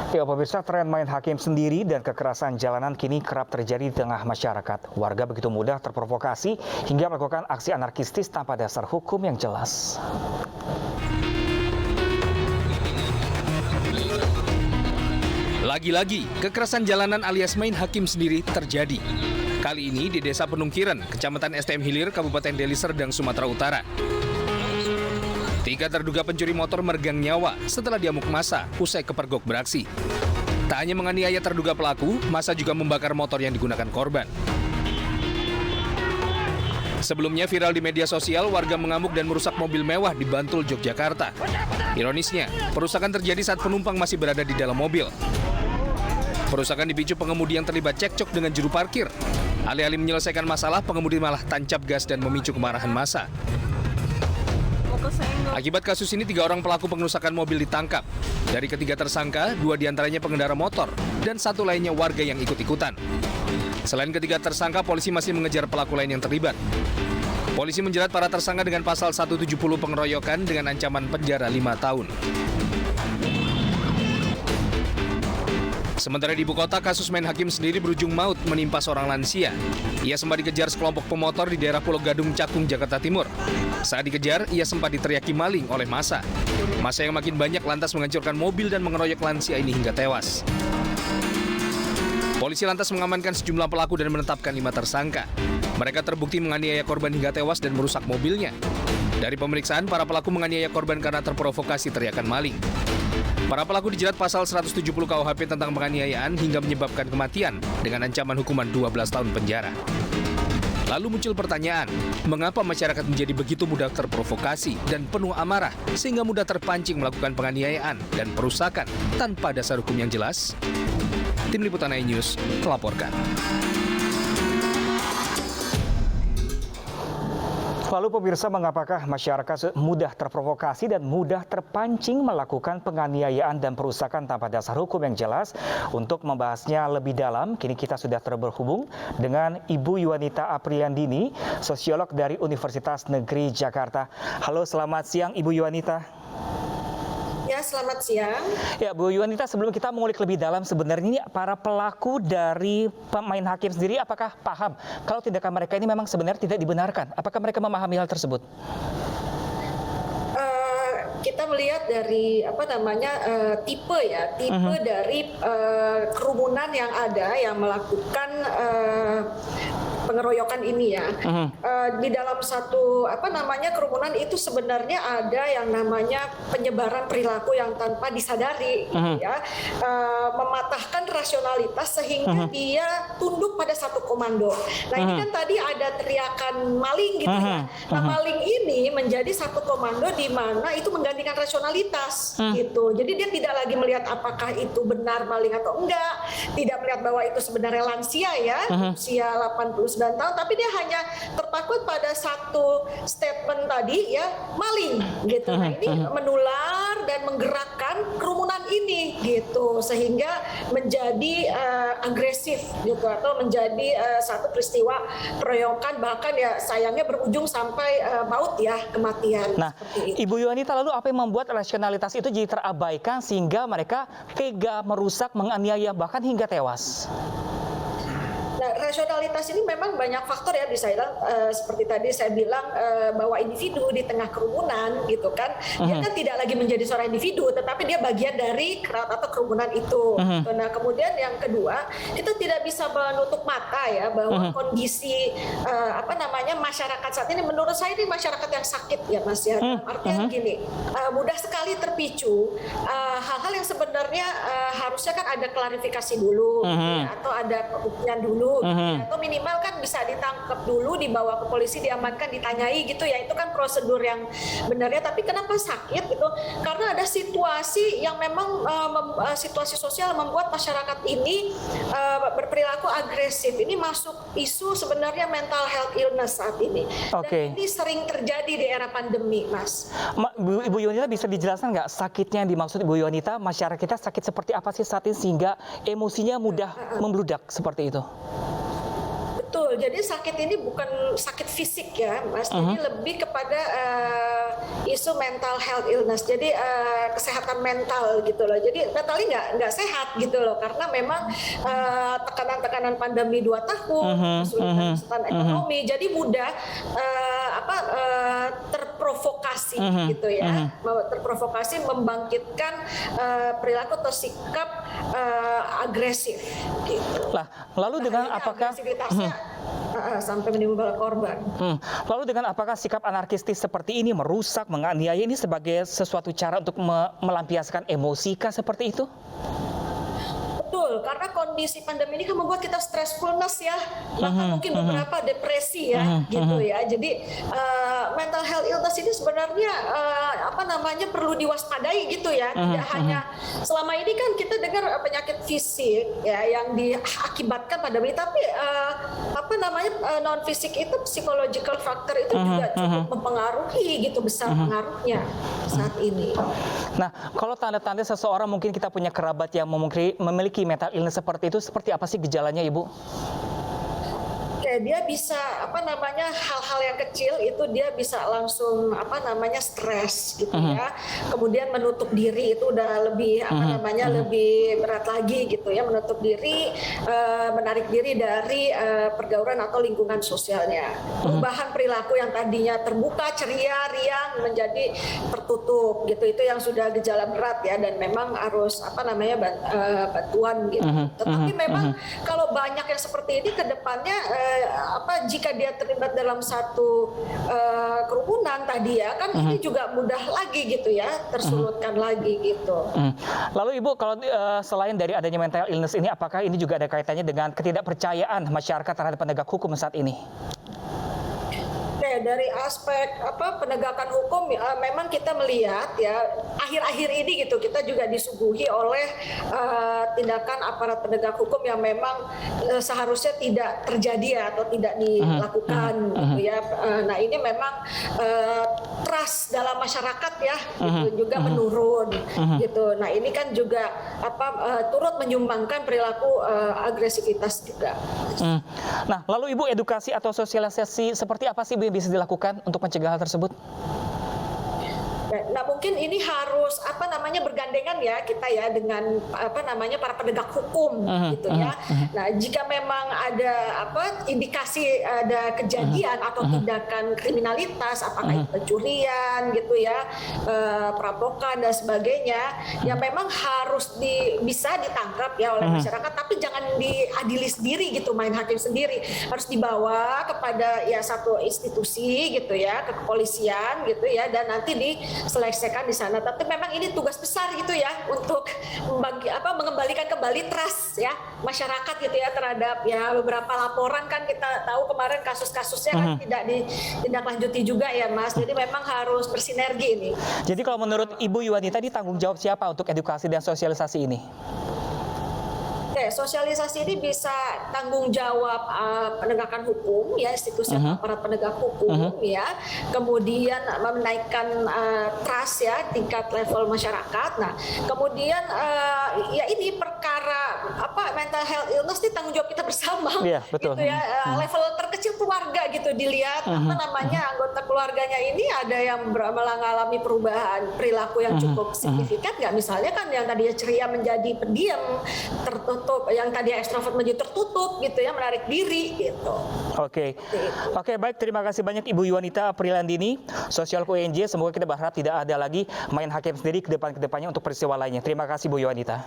Ya, pemirsa, tren main hakim sendiri dan kekerasan jalanan kini kerap terjadi di tengah masyarakat. Warga begitu mudah terprovokasi hingga melakukan aksi anarkistis tanpa dasar hukum yang jelas. Lagi-lagi, kekerasan jalanan alias main hakim sendiri terjadi. Kali ini di Desa Penungkiran, Kecamatan STM Hilir, Kabupaten Deli Serdang, Sumatera Utara. 3 terduga pencuri motor meregang nyawa setelah diamuk massa usai kepergok beraksi. Tak hanya menganiaya terduga pelaku, massa juga membakar motor yang digunakan korban. Sebelumnya viral di media sosial, warga mengamuk dan merusak mobil mewah di Bantul, Yogyakarta. Ironisnya, perusakan terjadi saat penumpang masih berada di dalam mobil. Perusakan dipicu pengemudi yang terlibat cekcok dengan juru parkir. Alih-alih menyelesaikan masalah, pengemudi malah tancap gas dan memicu kemarahan massa. Akibat kasus ini, 3 orang pelaku pengerusakan mobil ditangkap. Dari ketiga tersangka, 2 diantaranya pengendara motor dan 1 lainnya warga yang ikut-ikutan. Selain ketiga tersangka, polisi masih mengejar pelaku lain yang terlibat. Polisi menjerat para tersangka dengan pasal 170 pengeroyokan dengan ancaman penjara 5 tahun. Sementara di ibu kota, kasus main hakim sendiri berujung maut menimpa seorang lansia. Ia sempat dikejar sekelompok pemotor di daerah Pulau Gadung, Cakung, Jakarta Timur. Saat dikejar, ia sempat diteriaki maling oleh massa. Massa yang makin banyak lantas menghancurkan mobil dan mengeroyok lansia ini hingga tewas. Polisi lantas mengamankan sejumlah pelaku dan menetapkan 5 tersangka. Mereka terbukti menganiaya korban hingga tewas dan merusak mobilnya. Dari pemeriksaan, para pelaku menganiaya korban karena terprovokasi teriakan maling. Para pelaku dijerat pasal 170 KUHP tentang penganiayaan hingga menyebabkan kematian dengan ancaman hukuman 12 tahun penjara. Lalu muncul pertanyaan, mengapa masyarakat menjadi begitu mudah terprovokasi dan penuh amarah sehingga mudah terpancing melakukan penganiayaan dan perusakan tanpa dasar hukum yang jelas? Tim Liputan iNews melaporkan. Lalu pemirsa, mengapakah masyarakat mudah terprovokasi dan mudah terpancing melakukan penganiayaan dan perusakan tanpa dasar hukum yang jelas? Untuk membahasnya lebih dalam, kini kita sudah terhubung dengan Ibu Yuwanita Apriandini, sosiolog dari Universitas Negeri Jakarta. Halo, selamat siang Ibu Yuwanita. Ya, selamat siang. Ya, Bu Yuwanita, sebelum kita mengulik lebih dalam, sebenarnya ini para pelaku dari pemain hakim sendiri apakah paham kalau tindakan mereka ini memang sebenarnya tidak dibenarkan? Apakah mereka memahami hal tersebut? Kita melihat dari tipe dari kerumunan yang ada yang melakukan pengeroyokan ini ya. Di dalam satu kerumunan itu sebenarnya ada yang namanya penyebaran perilaku yang tanpa disadari, ya, mematahkan rasionalitas sehingga dia tunduk pada satu komando. Nah ini kan tadi ada teriakan maling gitu ya. Nah maling ini menjadi satu komando di mana itu menggantikan rasionalitas gitu. Jadi dia tidak lagi melihat apakah itu benar maling atau enggak, tidak melihat bahwa itu sebenarnya lansia ya, usia 89 tahun, tapi dia hanya terpaku pada satu statement tadi ya, maling gitu. Nah ini menular dan menggerakkan kerumunan ini gitu, sehingga menjadi agresif gitu, atau menjadi satu peristiwa peroyokan, bahkan ya sayangnya berujung sampai maut ya, kematian. Nah, Ibu Yuwanita, lalu apa yang membuat rasionalitas itu jadi terabaikan sehingga mereka tega merusak, menganiaya, bahkan hingga tewas? Nah, rasionalitas ini memang banyak faktor ya, bisa bilang seperti tadi saya bilang bahwa individu di tengah kerumunan gitu kan, dia kan tidak lagi menjadi seorang individu, tetapi dia bagian dari crowd atau kerumunan itu. Nah, kemudian yang kedua, kita tidak bisa menutup mata ya bahwa kondisi masyarakat saat ini, menurut saya ini masyarakat yang sakit ya Mas ya. Artinya gini, mudah sekali terpicu hal-hal yang sebenarnya harusnya kan ada klarifikasi dulu, ya, atau ada pembuktian dulu. Atau minimal kan bisa ditangkap dulu, dibawa ke polisi, diamankan, ditanyai gitu ya, itu kan prosedur yang benarnya. Tapi kenapa sakit gitu? Karena ada situasi yang memang situasi sosial membuat masyarakat ini berperilaku agresif. Ini masuk isu sebenarnya mental health illness saat ini. Dan ini sering terjadi di era pandemi, Mas. Ibu Yuwanita, bisa dijelaskan nggak sakitnya yang dimaksud Ibu Yuwanita? Masyarakat kita sakit seperti apa sih saat ini sehingga emosinya mudah membludak seperti itu? Betul. Betul, jadi sakit ini bukan sakit fisik ya, Mas. Jadi lebih kepada isu mental health illness. Jadi kesehatan mental gitu loh. Jadi mentalnya nggak sehat gitu loh, karena memang tekanan-tekanan pandemi 2 tahun, kesulitan ekonomi, jadi mudah terprovokasi gitu ya, terprovokasi membangkitkan perilaku atau sikap agresif gitu. Lah, lalu dengan apakah agresivitasnya sampai menimbulkan korban. Lalu dengan apakah sikap anarkistis seperti ini merusak, menganiaya ini sebagai sesuatu cara untuk melampiaskan emosi kah seperti itu? Betul, karena kondisi pandemi ini kan membuat kita stressfulness ya, bahkan mungkin beberapa depresi ya, gitu ya. Jadi mental health illness ini sebenarnya perlu diwaspadai gitu ya. Tidak hanya selama ini kan kita dengar penyakit fisik ya yang diakibatkan pandemi, tapi non fisik itu psychological factor itu juga cukup mempengaruhi gitu, besar pengaruhnya saat ini. Nah, kalau tanda-tanda seseorang mungkin kita punya kerabat yang memiliki mental illness seperti itu, seperti apa sih gejalanya, Ibu? Dia bisa hal-hal yang kecil itu dia bisa langsung stres gitu ya. Kemudian menutup diri itu udah lebih lebih berat lagi gitu ya, menutup diri, menarik diri dari pergaulan atau lingkungan sosialnya. Perubahan perilaku yang tadinya terbuka, ceria, riang menjadi tertutup gitu. Itu yang sudah gejala berat ya, dan memang harus bantuan gitu. Tetapi memang kalau banyak yang seperti ini ke depannya jika dia terlibat dalam satu kerumunan tadi ya kan, ini juga mudah lagi gitu ya, tersulutkan lagi gitu. Lalu Ibu, kalau selain dari adanya mental illness ini, apakah ini juga ada kaitannya dengan ketidakpercayaan masyarakat terhadap penegak hukum saat ini? Dari aspek penegakan hukum memang kita melihat ya akhir-akhir ini gitu, kita juga disuguhi oleh tindakan aparat penegak hukum yang memang seharusnya tidak terjadi ya, atau tidak dilakukan gitu ya. Nah ini memang trust dalam masyarakat ya gitu, juga menurun gitu. Nah ini kan juga turut menyumbangkan perilaku agresivitas juga. Nah, lalu Ibu, edukasi atau sosialisasi seperti apa sih yang bisa dilakukan untuk mencegah hal tersebut? Nah mungkin ini harus bergandengan ya kita ya dengan para penegak hukum gitu ya. Nah jika memang ada indikasi ada kejadian atau tindakan kriminalitas, apakah itu pencurian gitu ya, perampokan dan sebagainya, yang memang harus bisa ditangkap ya oleh masyarakat, tapi jangan diadili sendiri gitu, main hakim sendiri, harus dibawa kepada ya satu institusi gitu ya, ke kepolisian gitu ya, dan nanti diselesaikan di sana. Tapi memang ini tugas besar gitu ya untuk mengembalikan kembali trust ya masyarakat gitu ya terhadap ya beberapa laporan kan kita tahu kemarin kasus-kasusnya kan tidak ditindaklanjuti juga ya Mas. Jadi memang harus bersinergi ini. Jadi kalau menurut Ibu Yuwani tadi, tanggung jawab siapa untuk edukasi dan sosialisasi ini? Sosialisasi ini bisa tanggung jawab penegakan hukum ya, institusi aparat penegak hukum ya, kemudian menaikkan trust ya, tingkat level masyarakat. Nah kemudian ya ini perkara mental health illness ini tanggung jawab kita bersama betul. gitu ya. Level terkecil keluarga gitu dilihat anggota keluarganya ini ada yang mengalami perubahan perilaku yang cukup signifikan nggak, misalnya kan yang tadinya ceria menjadi pendiam, tertutup, yang tadi ekstrovert menjadi tertutup gitu ya, menarik diri gitu. Oke, baik, terima kasih banyak Ibu Yuwanita Prilandini, sosiolog UNJ. Semoga kita berharap tidak ada lagi main hakim sendiri ke depannya untuk peristiwa lainnya. Terima kasih Bu Yuwanita.